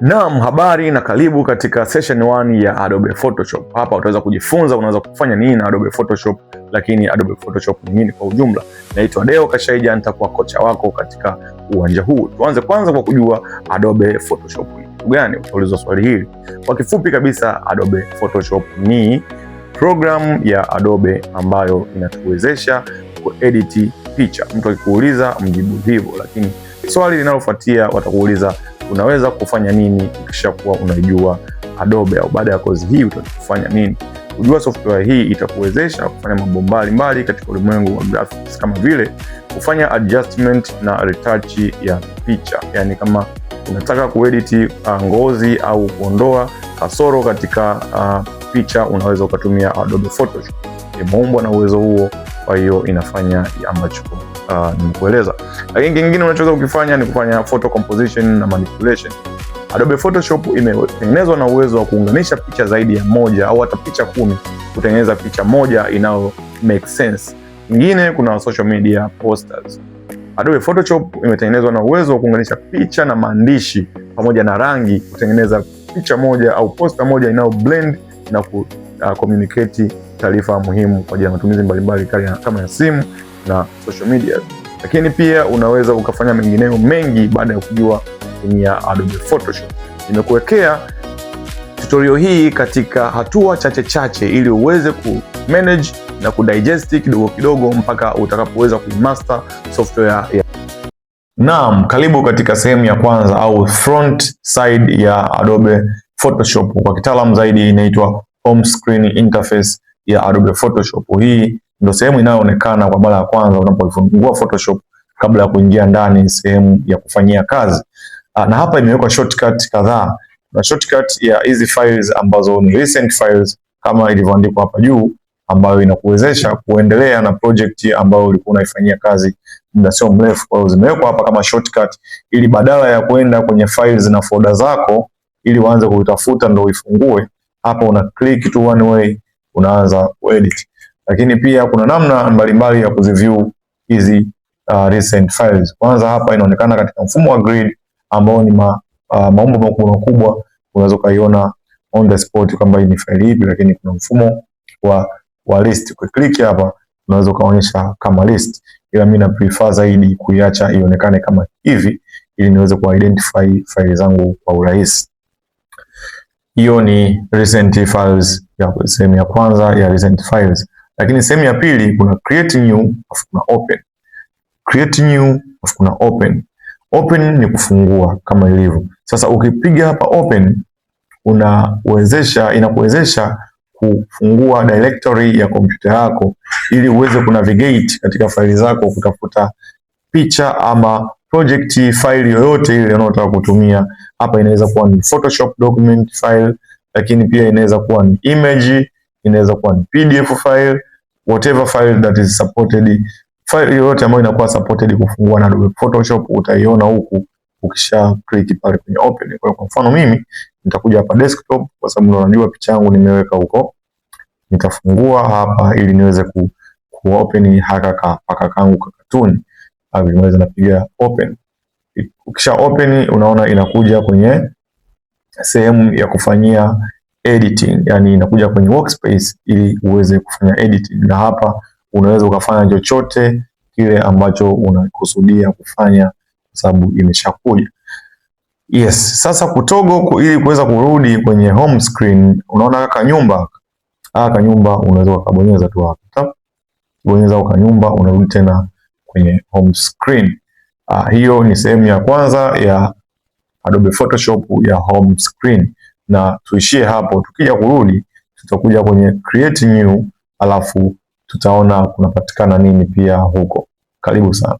Naam, habari na karibu katika session 1 ya Adobe Photoshop. Hapa utaweza kujifunza unaweza kufanya nini na Adobe Photoshop, lakini Adobe Photoshop ni nini kwa ujumla. Naitwa Deo Kashaija, nitakuwa kocha wako katika uwanja huu. Tuanze kwanza kwa kujua Adobe Photoshop ni kitu gani. Utaulizwa swali hili. Kwa kifupi kabisa, Adobe Photoshop ni program ya Adobe ambayo inatuwezesha kuedit picha. Mtu akikuuliza mjibu hivyo, lakini swali linalofuatia watakuuliza unaweza kufanya nini ukishakuwa unajua Adobe, au baada ya kozi hii utakufanya nini? Kujua software hii itakuwezesha kufanya mambo mbalimbali katika ulimwengu wa graphics, kama vile kufanya adjustment na retouch ya picha. Yani kama unataka kuedit ngozi au kuondoa kasoro katika picha, unaweza ukatumia Adobe Photoshop. Imeumbwa na uwezo huo, kwa hiyo inafanya ambacho nimekueleza. Lakini kingine unachoweza kukifanya ni kufanya photo composition na manipulation. Adobe Photoshop imetengenezwa na uwezo wa kuunganisha picha zaidi ya moja au hata picha 10 kutengeneza picha moja inayo make sense. Nyingine kuna social media posters. Adobe Photoshop imetengenezwa na uwezo wa kuunganisha picha na maandishi pamoja na rangi kutengeneza picha moja au poster moja inayo blend na communicate taarifa muhimu kwa ajili ya matumizi mbalimbali kama ya simu na social media. Lakini pia unaweza ukafanya mengineyo mengi baada ya kujua kutumia Adobe Photoshop. Nimekuwekea tutorial hii katika hatua chache ili uweze manage na kudigest kidogo kidogo mpaka utakapoweza kumaster software ya. Naam, karibu katika sehemu ya kwanza au front side ya Adobe Photoshop. Kwa kitaalamu zaidi inaitwa home screen interface ya Adobe Photoshop. Hii ndio sehemu inayoonekana kwa mara ya kwanza unapofungua Photoshop kabla ya kuingia ndani sehemu ya kufanyia kazi. Na hapa imewekwa shortcut kadhaa. Na shortcut ya hizi files ambazo ni recent files kama ilivyoandikwa hapa juu, ambayo inakuwezesha kuendelea na project ambayo ulikuwa unaifanyia kazi muda sio mrefu. Kwa hiyo zimewekwa hapa kama shortcut ili badala ya kwenda kwenye files na folder zako ili uanze kuitafuta ndio uifungue, hapa una click tu one way unaanza kuedit. Lakini pia kuna namna mbalimbali ya kuziview hizi recent files. Kwanza hapa inaonekana katika mfumo wa grid ambao ni maumbo makubwa, unaweza kaiona on the spot kwamba hii ni file ipi, lakini kuna mfumo wa list. Kwa click hapa unaweza kaonyesha kama list, ila mimi na prefer zaidi kuiacha ionekane kama hivi ili niweze kuidentify file zangu kwa urahisi. Hiyo ni recent files ya sehemu ya kwanza ya recent files. Lakini sehemu ya pili kuna create new, afu kuna open. Create new, afu kuna open. Open ni kufungua kama ilivyo. Sasa ukipiga hapa open inakuwezesha kufungua directory ya kompyuta yako ili uweze kunavigate katika faili zako kutafuta picha ama project file yoyote ile unayotaka kutumia. Hapa inaweza kuwa ni Photoshop document file, lakini pia inaweza kuwa ni image, inaweza kuwa ni PDF file, whatever file that is supported. File yoyote ambayo inakuwa supported kufungua na Adobe Photoshop utaiona huku ukisha click pale kwenye open. Kwa mfano mimi nitakuja hapa desktop, kwa sababu unajua picha yangu nimeweka huko. Nitafungua hapa ili niweze open haka kangu ka cartoon. Hapo nimeweza napiga open. Ukisha open unaona inakuja kwenye sehemu ya kufanyia editing, yani inakuja kwenye workspace ili uweze kufanya editing, na hapa unaweza ukafanya chochote kile ambacho unakusudia kufanya kwa sababu imeshakuja. Yes, sasa kutogo ili kuweza kurudi kwenye home screen, unaona kanyumba unaweza ukabonyeza tu hapa. Bonyeza kanyumba unarudi tena kwenye home screen. Hiyo ni sehemu ya kwanza ya Adobe Photoshop ya home screen, na tuishie hapo. Tukija kurudi tutakuja kwenye create new, alafu tutaona kunapatikana nini pia huko. Karibu sana.